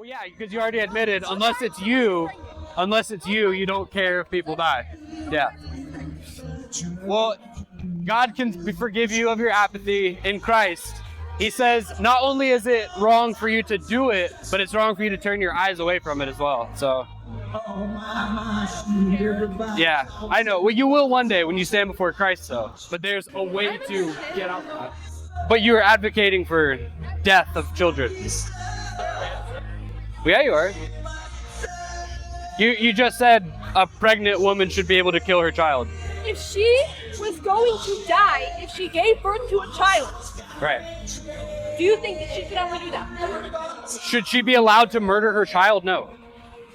Well, yeah, because you already admitted, unless it's you, you don't care if people die. Yeah. Well, God can forgive you of your apathy in Christ. He says not only is it wrong for you to do it, but it's wrong for you to turn your eyes away from it as well. So, yeah, I know. Well, you will one day when you stand before Christ, though. But there's a way to get out of that. But you are advocating for death of children. Well, yeah, you are. You just said a pregnant woman should be able to kill her child. If she was going to die, if she gave birth to a child, right? Do you think that she should have to do that? Should she be allowed to murder her child? No,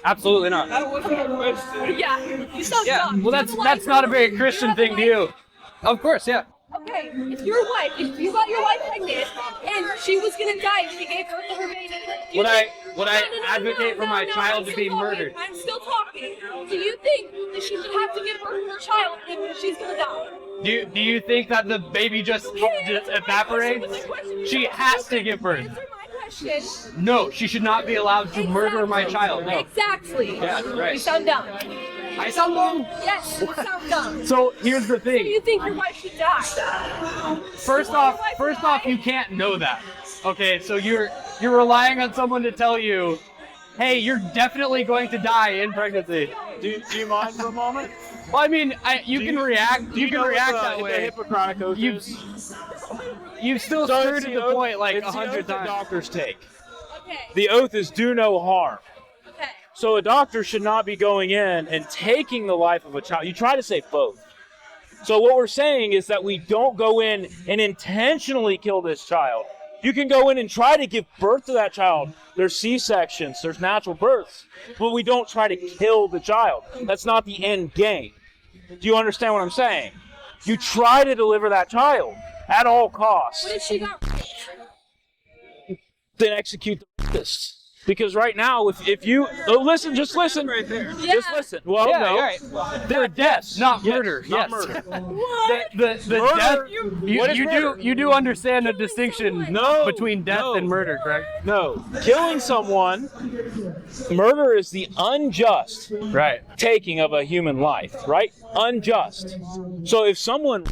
absolutely not. That wasn't a question. Yeah, you sound dumb. Well, that's not a very Christian thing to do. Of course, yeah. Okay, if your wife, if you got your wife pregnant and she was gonna die if she gave birth to her baby, would I advocate for my child to be murdered? I'm still talking. Do you think that she should have to give birth to her child if she's gonna die? Do you think that the baby just evaporates? She has to give birth. Answer my question. No, she should not be allowed to murder my child. No. Exactly. Yeah, right. You sound dumb. I sound dumb? Yes, you sound dumb. So here's the thing. Do you think your wife should die? First off, you can't know that. Okay, so you're relying on someone to tell you, hey, you're definitely going to die in pregnancy. Do you mind for a moment? Well, I mean, you can react that way. The Hippocratic Oath You've still skirted the point like 100 times. Doctors take. Okay. The oath is do no harm. Okay. So a doctor should not be going in and taking the life of a child. You try to say both. So what we're saying is that we don't go in and intentionally kill this child. You can go in and try to give birth to that child. There's C-sections, there's natural births, but we don't try to kill the child. That's not the end game. Do you understand what I'm saying? You try to deliver that child at all costs. What if she got raped? Then execute the rapist. Because right now, if you just listen right there. Yeah. Just listen. Well, Yeah, no, right. they're deaths, Not Yes, murder. not yes. murder. What? The Murder? death. What is murder? You do understand the distinction No, between death no. and murder, correct? No, killing someone, murder is the unjust Right. taking of a human life, right? Unjust. So if someone,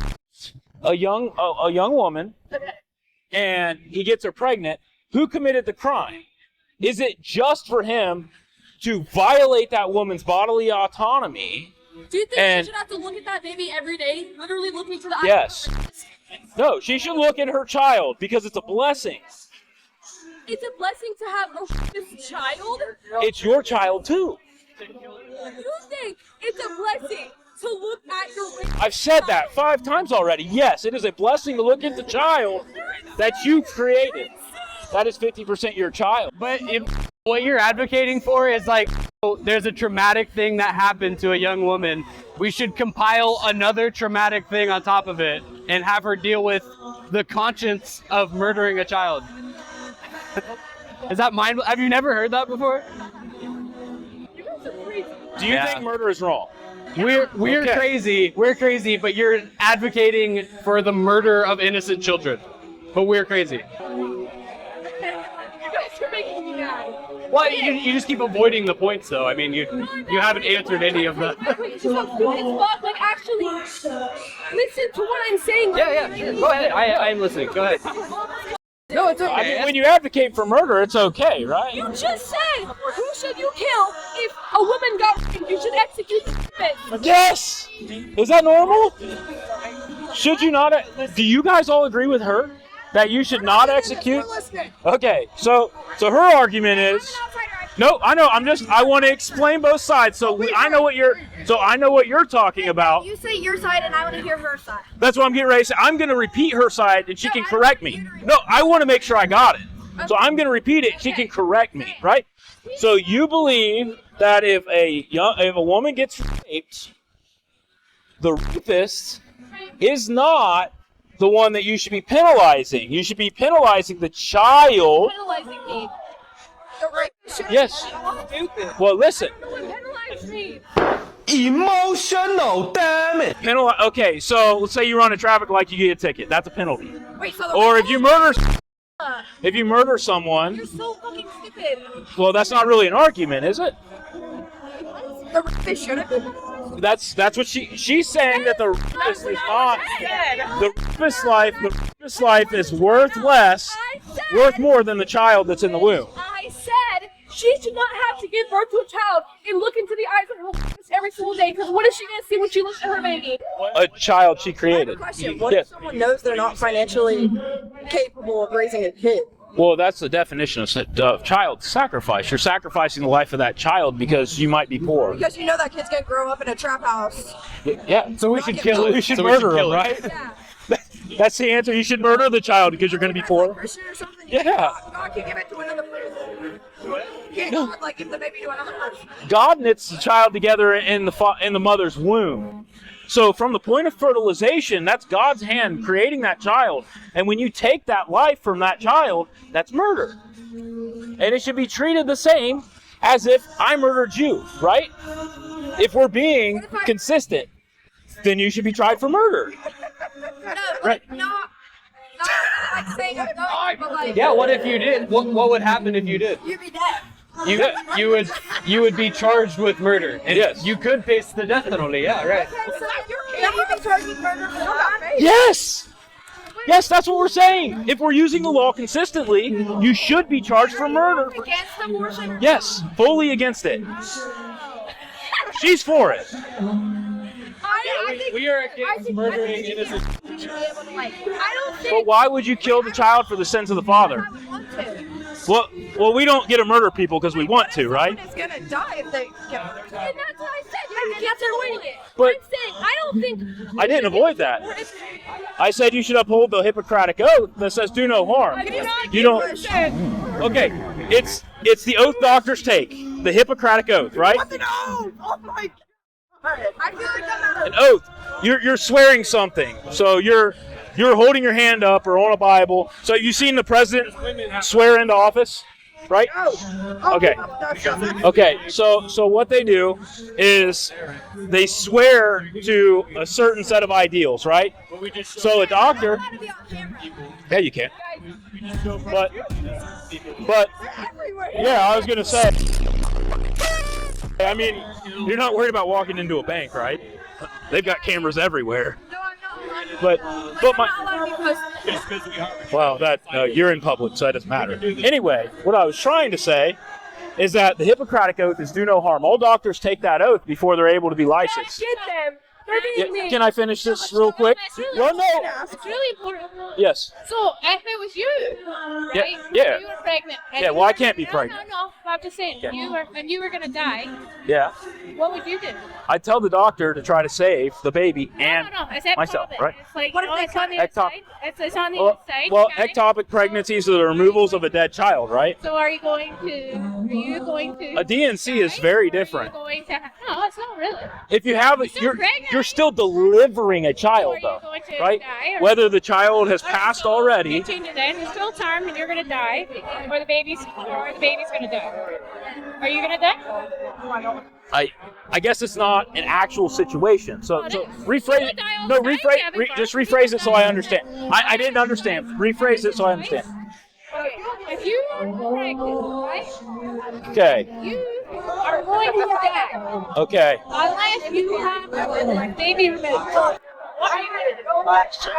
a young woman, and he gets her pregnant, who committed the crime? Is it just for him to violate that woman's bodily autonomy? Do you think And- she should have to look at that baby every day? Literally looking to the eyes? Yes. No, she should look at her child because it's a blessing. It's a blessing to have a child? It's your child too. You think it's a blessing to look at your I've said that 5 times already. Yes, it is a blessing to look at the child that you created. That is 50% your child. But if what you're advocating for is like, oh, there's a traumatic thing that happened to a young woman, we should compile another traumatic thing on top of it and have her deal with the conscience of murdering a child. Is that mind? Have you never heard that before? Do you think murder is wrong? We're Okay. crazy. We're crazy, but you're advocating for the murder of innocent children. But we're crazy. You guys are making me mad. Well, you just keep avoiding the points, though. I mean, you haven't answered any of the. Like, actually, listen to what I'm saying. Yeah, sure. Go ahead. I'm listening. Go ahead. No, it's okay. I mean, when you advocate for murder, it's okay, right? You just said, who should you kill if a woman got raped? You should execute the rapist. Yes! Is that normal? Should you not? Do you guys all agree with her that you should not execute? Okay, so her argument is. No, I know. I want to explain both sides. I know what you're talking about. You say your side, and I want to hear her side. That's what I'm getting ready to say. I'm going to repeat her side, and she can correct me. No, I want to make sure I got it. So I'm going to repeat it. She can correct me, right? So you believe that if a woman gets raped, the rapist is not the one that you should be penalizing. You should be penalizing the child. Penalizing me. Yes. Well, listen. Penalize me. Emotional, damn it. Okay, so let's say you run a traffic light, you get a ticket. That's a penalty. Wait, so the Or if you murder, If you murder someone, You're so fucking stupid. well, that's not really an argument, is it? The rapist shouldn't be. That's what she's saying, that the rapist is not. The rapist's life is worth less, worth more than the child that's in the womb. I said she should not have to give birth to a child and look into the eyes of her rapist every single day, because what is she going to see when she looks at her baby? A child she created. Question: What Yes. if someone knows they're not financially capable of raising a kid? Well, that's the definition of child sacrifice. You're sacrificing the life of that child because you might be poor. Because you know that kid's gonna grow up in a trap house. Yeah. So we should kill it. You should So we should murder him, kill it. right? Yeah. That's the answer. You should murder the child because you're going to be poor. Christian or something. Yeah. God can give it to another person. Can't God like give the baby to another person? God knits the child together in the mother's womb. So from the point of fertilization, that's God's hand creating that child. And when you take that life from that child, that's murder. And it should be treated the same as if I murdered you, right? If we're being consistent, then you should be tried for murder. No, Right. not like saying I'm going, but like Yeah, what if you did? What would happen if you did? you'd be dead. You would be charged with murder. And Yes. you could face the death penalty. Yeah, right. Okay, so you'd be charged with murder for that. Yes! Yes, that's what we're saying. If we're using the law consistently, you should be charged for murder. Against abortion. Yes, fully against it. She's for it. I think We are against murdering innocent. you should be able to, like, I don't think But why would you kill the child for the sins of the father? I want to. Well, we don't get to murder people because we want to, right? Someone is gonna die if they get And that's what I said. You have to avoid it. But- I'm saying I don't think. I didn't avoid that. I said you should uphold the Hippocratic Oath that says do no harm. You don't. Okay, it's the oath doctors take, the Hippocratic Oath, right? Oh my God! I feel like I'm not An oath. You're swearing something. So you're holding your hand up or on a Bible. So you've seen the president swear into office, right? Okay. Okay. So what they do is they swear to a certain set of ideals, right? So a doctor. to be on camera. Yeah, you can. But yeah, I was gonna say. I mean, you're not worried about walking into a bank, right? They've got cameras everywhere. No, I'm not. But I'm my not allowed to be posted. well, that you're in public, so that doesn't matter. Anyway, what I was trying to say is that the Hippocratic Oath is do no harm. All doctors take that oath before they're able to be licensed. Get them. They're Yeah, being mean. can I finish this real quick? Well, no. It's really important. Yes. So, if it was you, right? yeah. You were pregnant. and Yeah, you well, I were- can't be pregnant. No. I'm just saying, Yeah. you were gonna die. Yeah. What would you do? I tell the doctor to try to save the baby and No. It's ectopic. myself, right? It's like, What if they it's on the ectop- inside. It's on the Well, inside. well, okay? ectopic pregnancies are the removals of a dead child, right? So, are you going to? A DNC is very Or are you different. going to? No, it's not really. If you have, still you're pregnant. still delivering a child, Or are you though, going to right? die, or- Whether the child has passed already. It changes then. It's still term, and you're gonna die, or the baby's gonna die. Are you gonna die? I guess it's not an actual situation. So it is. rephrase You it. die all No, the time, rephrase. Kevin. Just rephrase it so I understand. I didn't understand. Rephrase it so I understand. Okay. If you are pregnant, right? Okay. You are going to die Okay. unless you have a baby removed. What are you gonna do?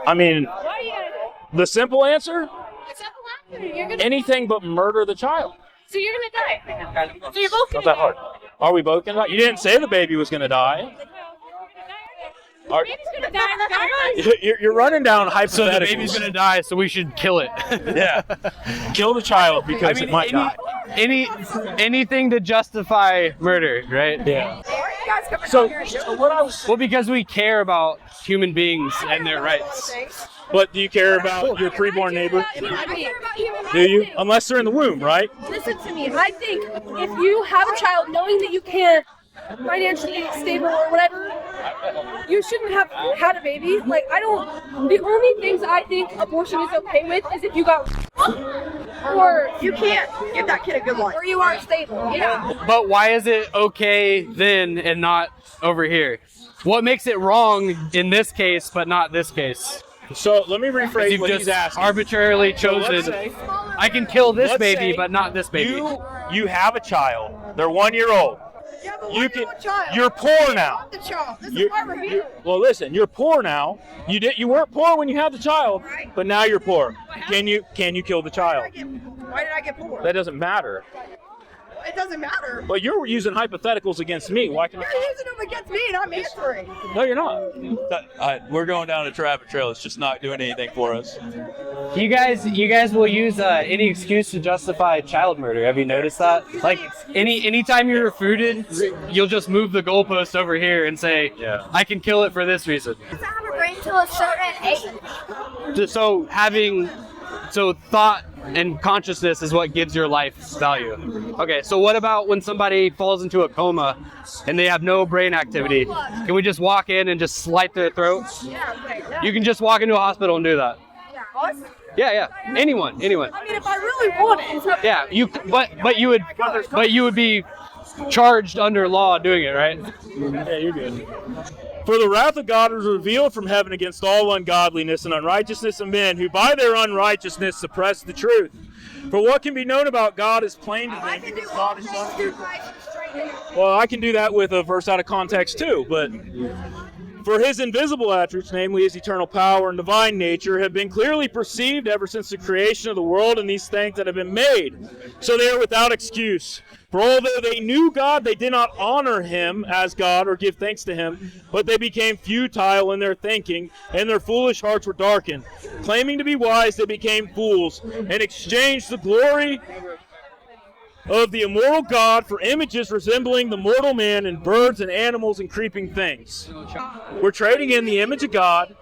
I mean, What are you gonna do? the simple answer: It's not the last. You're gonna. anything but murder the child. So you're gonna die. So you're both Not gonna that die. hard. Are we both gonna die? You didn't say the baby was gonna die. Well, you're gonna die. Are- The baby's gonna die regardless. You're running down hypotheticals. So the baby's gonna die, so we should kill it. Yeah. Kill the child because it might die. Anything to justify murder, right? Yeah. Why are you guys coming So, out here and so what I was. Well, because we care about human beings and their rights. But do you care about your preborn neighbor? I care about human rights Do you? too. Unless they're in the womb, right? Listen to me. I think if you have a child knowing that you can't financially stable or whatever, you shouldn't have had a baby. Like, I don't. The only things I think abortion is okay with is if you got or You can't give that kid a good life. or you aren't stable. Yeah. But why is it okay then and not over here? What makes it wrong in this case but not this case? So let me rephrase You've what he's just asking. arbitrarily So let's chosen. say- I can kill this let's baby, say but not this baby. You have a child. They're 1 year old. Yeah, but You why can. you a child? You're poor now. I'm the child. This is You're- why we're here. Well, listen. You're poor now. You weren't poor when you had the child, Right. but now you're poor. Can you kill the child? Why did I get poor? That doesn't matter. It doesn't matter. But you're using hypotheticals against me. Why can You're I? using them against me, and I'm answering. No, you're not. We're going down a rabbit trail. It's just not doing anything for us. You guys will use any excuse to justify child murder. Have you noticed that? Like anytime you're refuted, you'll just move the goalpost over here and say, Yeah. I can kill it for this reason. Does it have a brain till a certain age? So thought and consciousness is what gives your life value. Okay, so what about when somebody falls into a coma and they have no brain activity? Can we just walk in and just slice their throat? You can just walk into a hospital and do that. Us? Yeah. Anyone. I mean, if I really want it. Yeah, but you would be charged under law doing it, right? Yeah, you're good. For the wrath of God is revealed from heaven against all ungodliness and unrighteousness of men, who by their unrighteousness suppress the truth. For what can be known about God is plain to them. I can do because all God is things through Christ who strengthens me. Well, I can do that with a verse out of context too, but for his invisible attributes, namely his eternal power and divine nature, have been clearly perceived ever since the creation of the world and these things that have been made. So they are without excuse. For although they knew God, they did not honor him as God or give thanks to him, but they became futile in their thinking, and their foolish hearts were darkened. Claiming to be wise, they became fools, and exchanged the glory of the immortal God for images resembling the mortal man and birds and animals and creeping things. We're trading in the image of God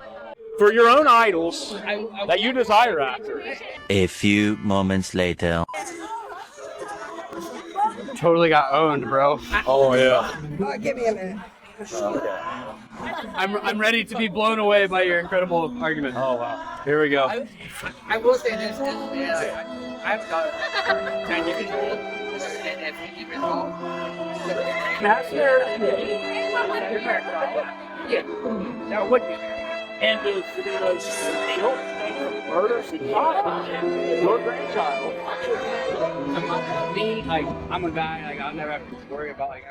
for your own idols that you desire after. A few moments later. Totally got owned, bro. Oh, yeah. Give me a minute. I'm ready to be blown away by your incredible argument. Oh, wow. Here we go. I will say this, I have a daughter, 10 years old, and 15 years old. Master, yeah, that would be And they don't murder your grandchild. me, like, I'm a guy, like, I'll never have to worry about, like,